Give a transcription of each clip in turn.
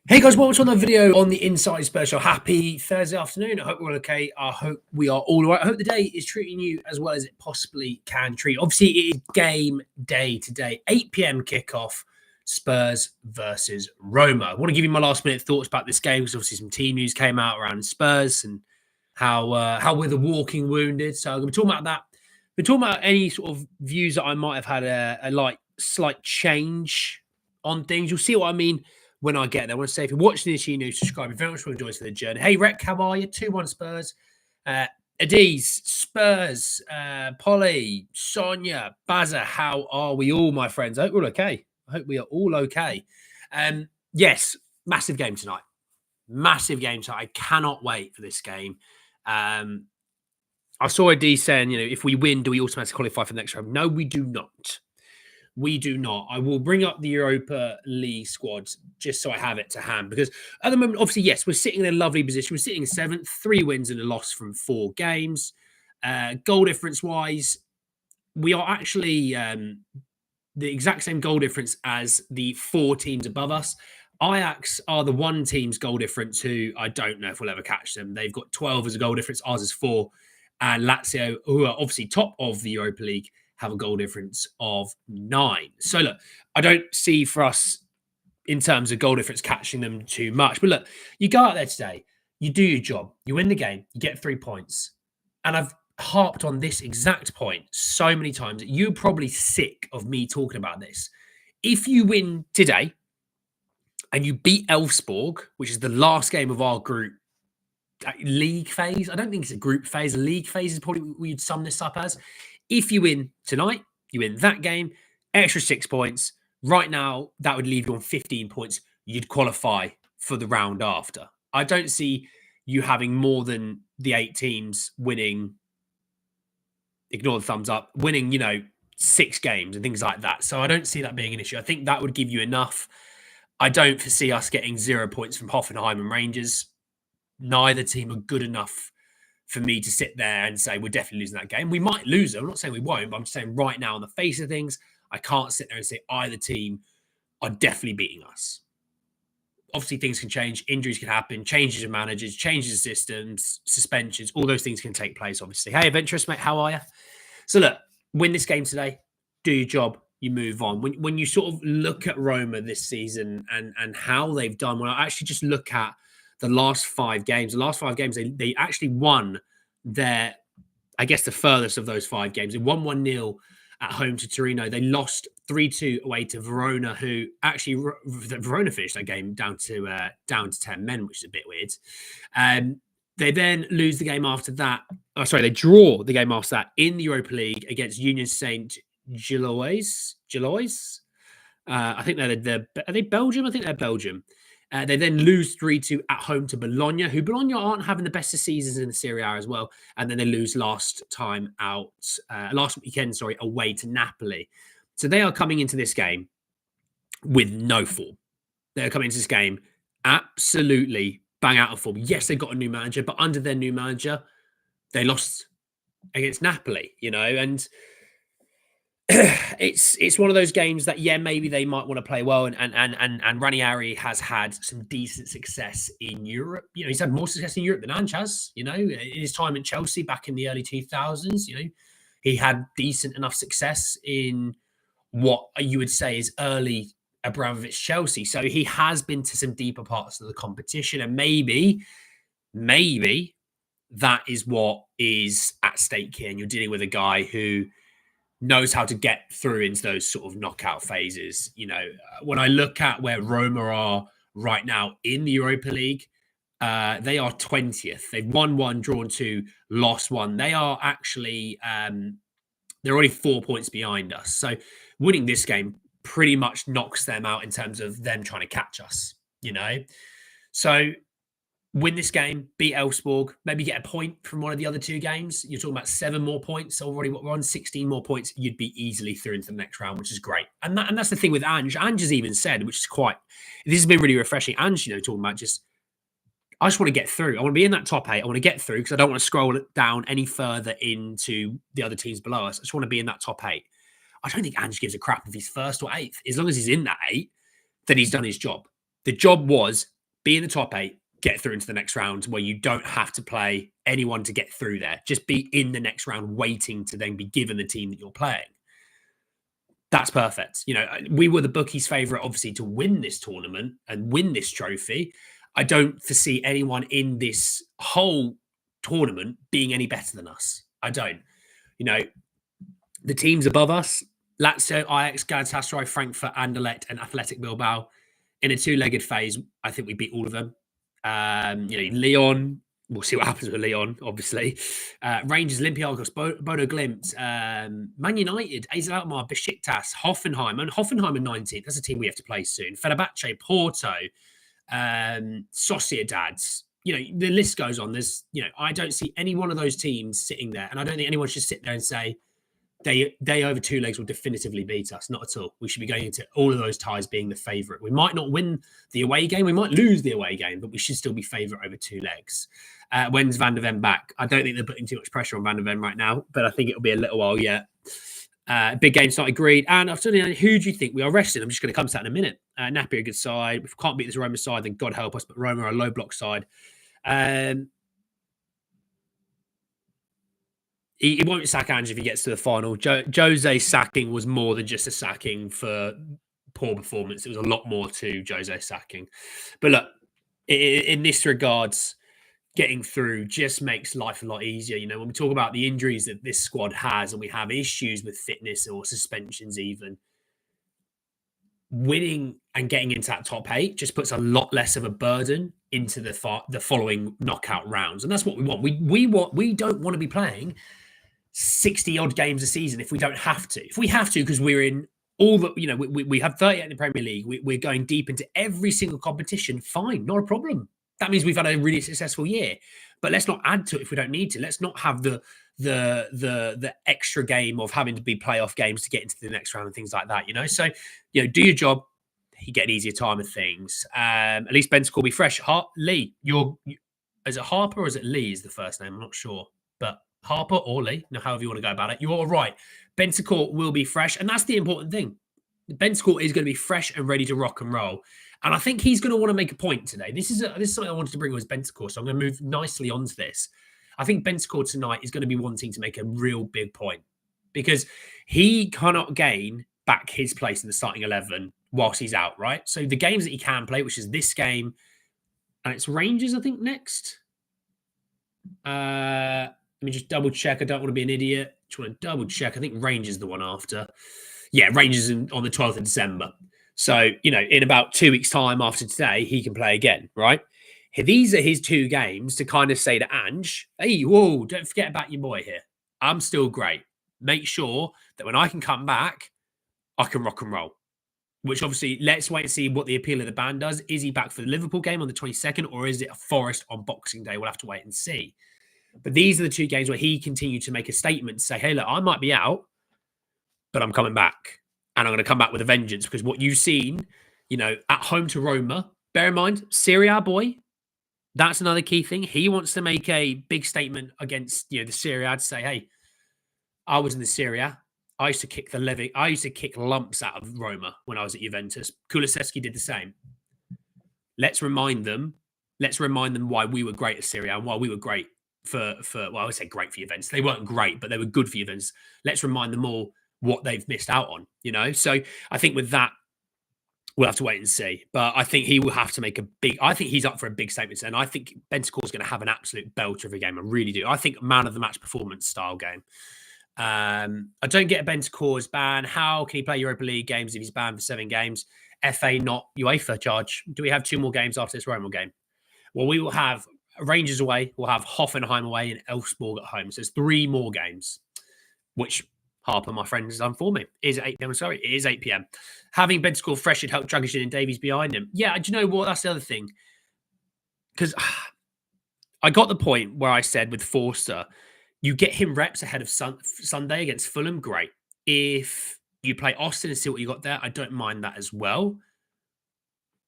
Hey guys, welcome to another video on the Inside Spurs Show. Happy Thursday afternoon. I hope we're all okay. I hope we are all right. I hope the day is treating you as well as it possibly can treat. Obviously, it is game day today. 8 p.m. kickoff, Spurs versus Roma. I want to give you my last minute thoughts about this game because obviously some team news came out around Spurs and how we're the walking wounded. So I'm going to be talking about that. We're talking about any sort of views that I might have had a slight change on things. You'll see what I mean when I get there. I want to say, if you're watching this, you know, subscribe. If you very much want to join us for the journey. Hey, Rec, how are you? 2-1 Spurs. Adiz, Spurs, Polly, Sonia, Bazza, how are we all, my friends? I hope we're all okay. I hope we are all okay. Yes, massive game tonight. Massive game tonight. I cannot wait for this game. I saw Adiz saying, you know, if we win, do we automatically qualify for the next round? No, we do not. We do not. I will bring up the Europa League squads just so I have it to hand because at the moment, obviously, yes, we're sitting in a lovely position. We're sitting in 7th, 3 wins and a loss from 4 games. Goal difference wise, we are actually the exact same goal difference as the 4 teams above us. Ajax are the 1 team's goal difference who I don't know if we'll ever catch them. They've got 12 as a goal difference. Ours is 4. And Lazio, who are obviously top of the Europa League, have a goal difference of 9. So look, I don't see for us in terms of goal difference catching them too much. But look, you go out there today, you do your job, you win the game, you get 3 points. And I've harped on this exact point so many times that you're probably sick of me talking about this. If you win today and you beat Elfsborg, which is the last game of our group league phase, I don't think it's a group phase, a league phase is probably what you'd sum this up as. If you win tonight, you win that game, extra 6 points. Right now, that would leave you on 15 points. You'd qualify for the round after. I don't see you having more than the 8 teams winning, ignore the thumbs up, winning, you know, 6 games and things like that. So I don't see that being an issue. I think that would give you enough. I don't foresee us getting 0 points from Hoffenheim and Rangers. Neither team are good enough for me to sit there and say we're definitely losing that game. We might lose it. I'm not saying we won't, but I'm just saying right now on the face of things, I can't sit there and say either team are definitely beating us. Obviously, things can change. Injuries can happen. Changes of managers, changes of systems, suspensions. All those things can take place, obviously. Hey, Adventurous, mate, how are you? So look, win this game today. Do your job. You move on. When you sort of look at Roma this season and how they've done, when I actually just look at the last 5 games, they actually won their, I guess, the furthest of those 5 games. They won 1-0 at home to Torino. They lost 3-2 away to Verona, who actually Verona finished that game down to 10 men, which is a bit weird. They then lose the game after that. Oh, sorry, they draw the game after that in the Europa League against Union Saint Gilloise. I think are they Belgium? I think they're Belgium. They then lose 3-2 at home to Bologna, who Bologna aren't having the best of seasons in the Serie A as well. And then they lose last weekend, away to Napoli. So they are coming into this game with no form. They're coming into this game absolutely bang out of form. Yes, they got a new manager, but under their new manager, they lost against Napoli, you know, and it's one of those games that, yeah, maybe they might want to play well, and Ranieri has had some decent success in Europe. You know, he's had more success in Europe than Ange has. You know, in his time at Chelsea back in the early 2000s, you know, he had decent enough success in what you would say is early Abramovich Chelsea. So he has been to some deeper parts of the competition, and maybe that is what is at stake here. And you're dealing with a guy who knows how to get through into those sort of knockout phases. You know, when I look at where Roma are right now in the Europa League, they are 20th. They've won 1, drawn 2, lost 1. They are actually, they're only 4 points behind us. So winning this game pretty much knocks them out in terms of them trying to catch us, you know? So win this game, beat Elfsborg, maybe get a point from one of the other 2 games. You're talking about 7 more points already. We're on 16 more points. You'd be easily through into the next round, which is great. And that's the thing with Ange. Ange has even said, which is this has been really refreshing. Ange, you know, talking about I just want to get through. I want to be in that top 8. I want to get through because I don't want to scroll it down any further into the other teams below us. I just want to be in that top 8. I don't think Ange gives a crap if he's 1st or 8th. As long as he's in that 8, then he's done his job. The job was be in the top 8, get through into the next round where you don't have to play anyone to get through there. Just be in the next round waiting to then be given the team that you're playing. That's perfect. You know, we were the bookies' favourite, obviously, to win this tournament and win this trophy. I don't foresee anyone in this whole tournament being any better than us. I don't. You know, the teams above us, Lazio, Ajax, Galatasaray, Frankfurt, Anderlecht, and Athletic Bilbao, in a two-legged phase, I think we beat all of them. You know, Lyon, we'll see what happens with Lyon, obviously. Rangers, Olympiacos, Bodo Glimt, Man United, AZ Alkmaar, Besiktas, Hoffenheim, and Hoffenheim in 19th. That's a team we have to play soon. Fenerbahce, Porto, Sociedad. You know, the list goes on. There's, you know, I don't see any one of those teams sitting there, and I don't think anyone should sit there and say they over two legs will definitively beat us. Not at all. We should be going into all of those ties being the favourite. We might not win the away game. We might lose the away game, but we should still be favourite over two legs. When's Van der Ven back? I don't think they're putting too much pressure on Van der Ven right now, but I think it'll be a little while yet. Big game start agreed. And I've told you, who do you think we are resting? I'm just going to come to that in a minute. Nappy, a good side. If we can't beat this Roma side, then God help us. But Roma are a low block side. He won't sack Ange if he gets to the final. Jose's sacking was more than just a sacking for poor performance. It was a lot more to Jose's sacking. But look, in this regards, getting through just makes life a lot easier. You know, when we talk about the injuries that this squad has and we have issues with fitness or suspensions even, winning and getting into that top 8 just puts a lot less of a burden into the following knockout rounds. And that's what we want. We don't want to be playing 60 odd games a season if we don't have to. If we have to, because we're in all the, you know, we have 38 in the Premier League. We're going deep into every single competition. Fine, not a problem. That means we've had a really successful year. But let's not add to it if we don't need to. Let's not have the extra game of having to be playoff games to get into the next round and things like that, you know? So, you know, do your job. You get an easier time of things. At least Bentancur will be fresh. Lee, is it Harper or is it Lee is the first name? I'm not sure. But Harper or Lee, however you want to go about it. You're right. Bentancur will be fresh. And that's the important thing. Bentancur is going to be fresh and ready to rock and roll. And I think he's going to want to make a point today. This is something I wanted to bring was Bentancur, so I'm going to move nicely onto this. I think Bentancur tonight is going to be wanting to make a real big point because he cannot gain back his place in the starting 11 whilst he's out, right? So the games that he can play, which is this game, and it's Rangers, I think, next. Let me just double check. I don't want to be an idiot. Just want to double check. I think Rangers is the one after. Yeah, Rangers on the 12th of December. So, you know, in about 2 weeks' time after today, he can play again, right? These are his 2 games to kind of say to Ange, hey, whoa, don't forget about your boy here. I'm still great. Make sure that when I can come back, I can rock and roll. Which obviously, let's wait and see what the appeal of the ban does. Is he back for the Liverpool game on the 22nd or is it a Forest on Boxing Day? We'll have to wait and see. But these are the 2 games where he continued to make a statement to say, hey, look, I might be out, but I'm coming back. And I'm going to come back with a vengeance because what you've seen, you know, at home to Roma, bear in mind, Serie A boy, that's another key thing. He wants to make a big statement against, you know, the Serie A to say, hey, I was in the Serie A. I used to kick lumps out of Roma when I was at Juventus. Kulusevski did the same. Let's remind them why we were great at Serie A and why we were great for well, I would say great for Juventus. They weren't great, but they were good for Juventus. Let's remind them all what they've missed out on, you know? So I think with that, we'll have to wait and see. But I think he will have to make I think he's up for a big statement. And I think Bentancur is going to have an absolute belter of a game. I really do. I think man of the match performance style game. I don't get Bentancur's ban. How can he play Europa League games if he's banned for 7 games? FA, not UEFA charge. Do we have 2 more games after this Roma game? Well, we will have Rangers away. We'll have Hoffenheim away and Elfsborg at home. So there's 3 more games, which Harper, my friend, has done for me. It is 8 p.m. Sorry, it is 8 p.m. Having Bentancur fresh should help Dragic and Davies behind him. Yeah, do you know what? That's the other thing. Because I got the point where I said with Forster, you get him reps ahead of Sunday against Fulham, great. If you play Austin and see what you got there, I don't mind that as well.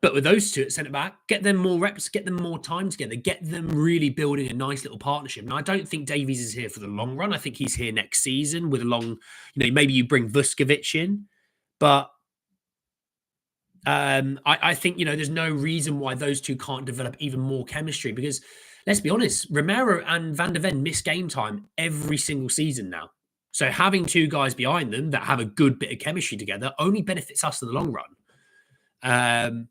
But with those 2 at centre-back, get them more reps, get them more time together, get them really building a nice little partnership. And I don't think Davies is here for the long run. I think he's here next season with a long, you know, maybe you bring Vuskovic in. But I think, there's no reason why those two can't develop even more chemistry because let's be honest, Romero and Van de Ven miss game time every single season now. So having two guys behind them that have a good bit of chemistry together only benefits us in the long run.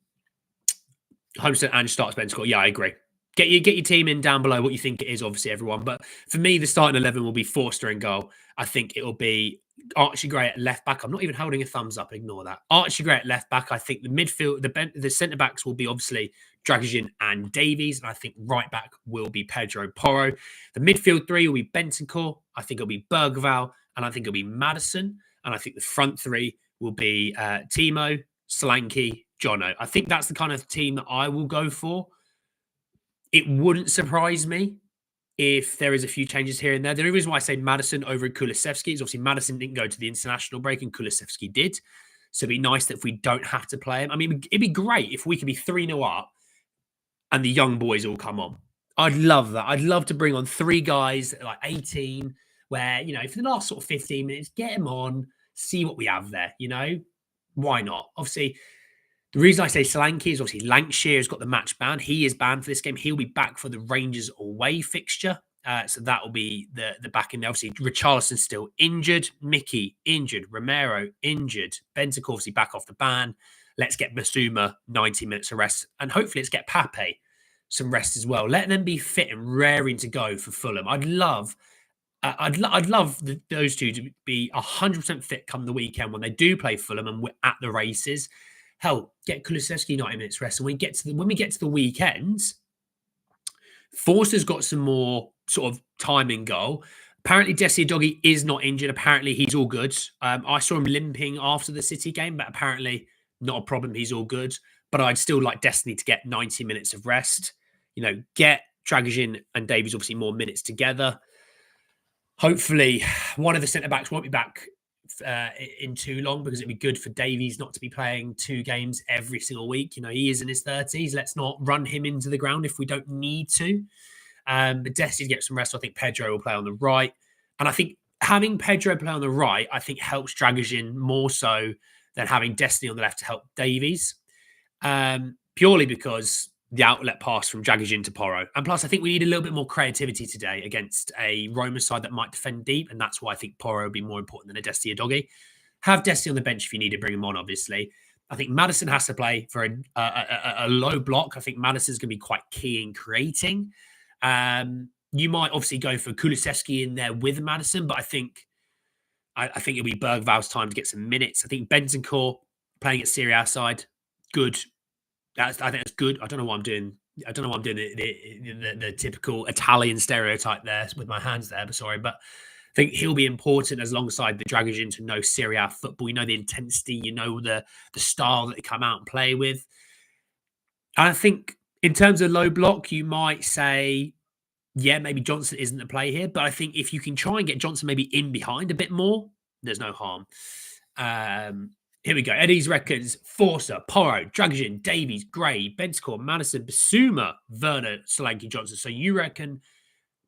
Homestead and starts Bentancur. Yeah, I agree. Get your team in down below what you think it is, obviously, everyone. But for me, the starting 11 will be Forster in goal. I think it'll be Archie Gray at left back. I'm not even holding a thumbs up. Ignore that. Archie Gray at left back. I think the midfield, the centre backs will be obviously Dragic and Davies. And I think right back will be Pedro Porro. The midfield three will be Bentancur. I think it'll be Bergval. And I think it'll be Maddison. And I think the front three will be Timo, Solanke, Jono. I think that's the kind of team that I will go for. It wouldn't surprise me if there is a few changes here and there. The only reason why I say Maddison over Kulusevski is obviously Maddison didn't go to the international break and Kulusevski did. So it'd be nice that if we don't have to play him. I mean, it'd be great if we could be 3-0 up and the young boys all come on. I'd love that. I'd love to bring on three guys like 18 where, for the last sort of 15 minutes, get them on, see what we have there, Why not? Obviously, the reason I say Solanke is obviously Lancashire has got the match ban. He is banned for this game. He'll be back for the Rangers away fixture. So that will be the back in there. Obviously, Richarlison's still injured. Mickey, injured. Romero, injured. Bentancur, obviously, back off the ban. Let's get Basuma 90 minutes of rest. And hopefully, let's get Pape some rest as well. Let them be fit and raring to go for Fulham. I'd love those two to be 100% fit come the weekend when they do play Fulham and we're at the races. Hell, get Kulusevski 90 minutes rest. And when we get to the weekends, Forster's got some more sort of time in goal. Apparently, Desi Doggy is not injured. Apparently, he's all good. I saw him limping after the City game, but apparently not a problem. He's all good. But I'd still like Destiny to get 90 minutes of rest. Get Dragic and Davies obviously more minutes together. Hopefully, one of the centre-backs won't be back in too long because it'd be good for Davies not to be playing 2 games every single week. He is in his 30s. Let's not run him into the ground if we don't need to. But Destiny to get some rest. I think Pedro will play on the right. And I think having Pedro play on the right, I think helps Dragic more so than having Destiny on the left to help Davies. Purely because the outlet pass from Dragic to Porro. And plus, I think we need a little bit more creativity today against a Roma side that might defend deep. And that's why I think Porro would be more important than a Destiny Doggy. Have Destiny on the bench if you need to bring him on, obviously. I think Maddison has to play for a low block. I think Maddison's going to be quite key in creating. You might obviously go for Kulusevski in there with Maddison, but I think it'll be Bergval's time to get some minutes. I think Bentancur playing at Serie A side, good. I think that's good. I don't know why I'm doing the typical Italian stereotype there with my hands there, but sorry. But I think he'll be important as alongside the Dragic to know Serie A football. The intensity, the style that they come out and play with. And I think in terms of low block, you might say, yeah, maybe Johnson isn't the play here. But I think if you can try and get Johnson maybe in behind a bit more, there's no harm. Here we go. Eddie's reckons Forster, Porro, Dragic, Davies, Gray, Bentancur, Maddison, Basuma, Werner, Solanke, Johnson. So you reckon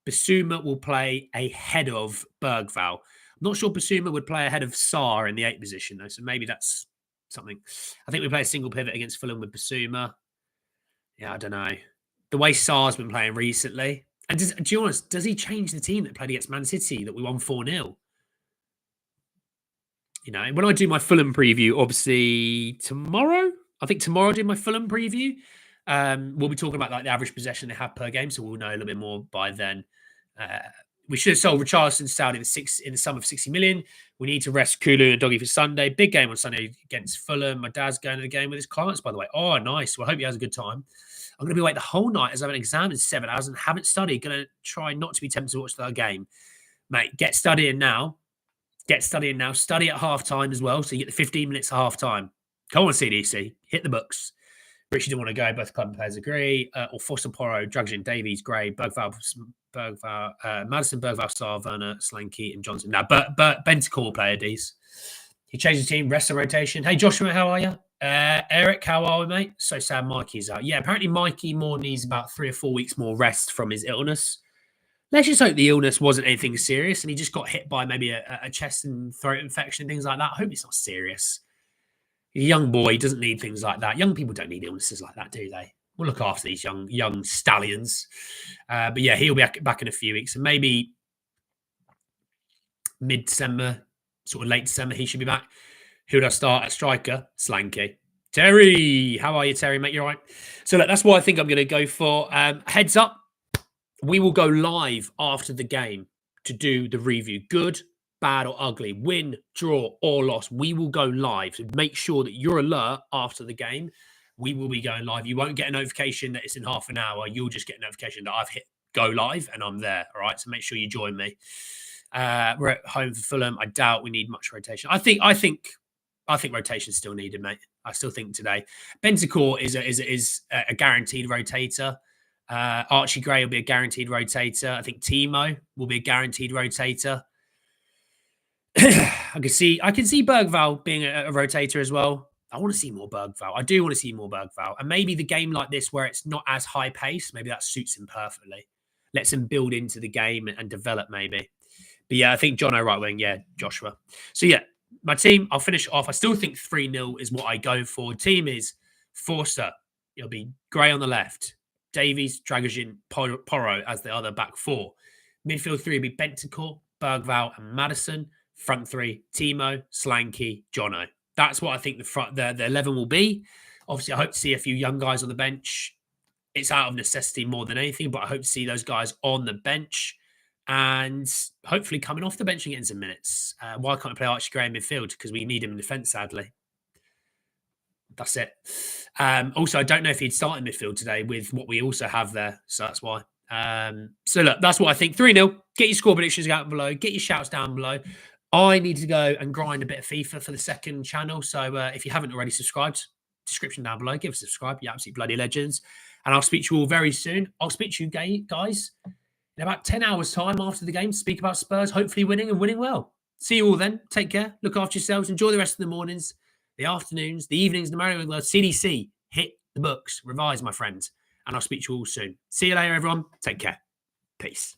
Basuma will play ahead of Bergval? I'm not sure Basuma would play ahead of Sarr in the 8th position, though. So maybe that's something. I think we play a single pivot against Fulham with Basuma. Yeah, I don't know. The way Sarr's been playing recently. And do you honest, does he change the team that played against Man City that we won 4-0? When I do my Fulham preview, obviously tomorrow, I think tomorrow I'll do my Fulham preview. We'll be talking about like the average possession they have per game, so we'll know a little bit more by then. We should have sold Richarlison Saudi in the sum of 60 million. We need to rest Kulu and Doggy for Sunday. Big game on Sunday against Fulham. My dad's going to the game with his clients, by the way. Oh, nice. Well, I hope he has a good time. I'm going to be awake the whole night as I have an exam in 7 hours and haven't studied. Going to try not to be tempted to watch that game. Mate, get studying now. Study at half-time as well, so you get the 15 minutes at half-time. Come on, CDC. Hit the books. Richie didn't want to go. Both club players agree. Or Foster, Porro, Dragic, Davies, Gray, Maddison, Bergval, Sarr, Werner, Solanke, and Johnson. Now, Bentancur player, D's. He changed the team, rest and rotation. Hey, Joshua, how are you? Eric, how are we, mate? So sad Mikey's out. Yeah, apparently Mikey Moore needs about 3 or 4 weeks more rest from his illness. Let's just hope the illness wasn't anything serious and he just got hit by maybe a chest and throat infection, things like that. I hope it's not serious. young boy doesn't need things like that. Young people don't need illnesses like that, do they? We'll look after these young stallions. But yeah, he'll be back in a few weeks, and maybe mid-December, sort of late December, he should be back. Who does start at striker? Slanky. Terry, how are you, Terry, mate? You all right? So look, that's what I think I'm going to go for. Heads up, we will go live after the game to do the review. Good, bad, or ugly, win, draw, or loss. We will go live. So make sure that you're alert after the game. We will be going live. You won't get a notification that it's in half an hour. You'll just get a notification that I've hit go live and I'm there. All right. So make sure you join me. We're at home for Fulham. I doubt we need much rotation. I think rotation's still needed, mate. I still think today. Bentancur is a guaranteed rotator. Archie Gray will be a guaranteed rotator. I think Timo will be a guaranteed rotator. I can see Bergvall being a rotator as well. I want to see more Bergvall. I do want to see more Bergvall. And maybe the game like this where it's not as high pace, maybe that suits him perfectly. Lets him build into the game and develop maybe. But yeah, I think Jono right wing. Yeah, Joshua. So yeah, my team, I'll finish off. I still think 3-0 is what I go for. Team is Forster. It'll be Gray on the left. Davies, Dragoshin, Porro as the other back four. Midfield three will be Bentancur, Bergvall, and Maddison. Front three, Timo, Slanky, Jono. That's what I think the 11 will be. Obviously, I hope to see a few young guys on the bench. It's out of necessity more than anything, but I hope to see those guys on the bench and hopefully coming off the bench and getting some minutes. Why can't I play Archie Gray in midfield? Because we need him in defence, sadly. That's it. Also, I don't know if he'd start in midfield today with what we also have there. So that's why. So look, that's what I think. 3-0. Get your score predictions out below. Get your shouts down below. I need to go and grind a bit of FIFA for the second channel. So if you haven't already subscribed, description down below. Give us a subscribe. You're absolutely bloody legends. And I'll speak to you all very soon. I'll speak to you guys in about 10 hours' time after the game to speak about Spurs, hopefully winning and winning well. See you all then. Take care. Look after yourselves. Enjoy the rest of the mornings, the afternoons, the evenings, the Mario CDC. Hit the books. Revise, my friends. And I'll speak to you all soon. See you later, everyone. Take care. Peace.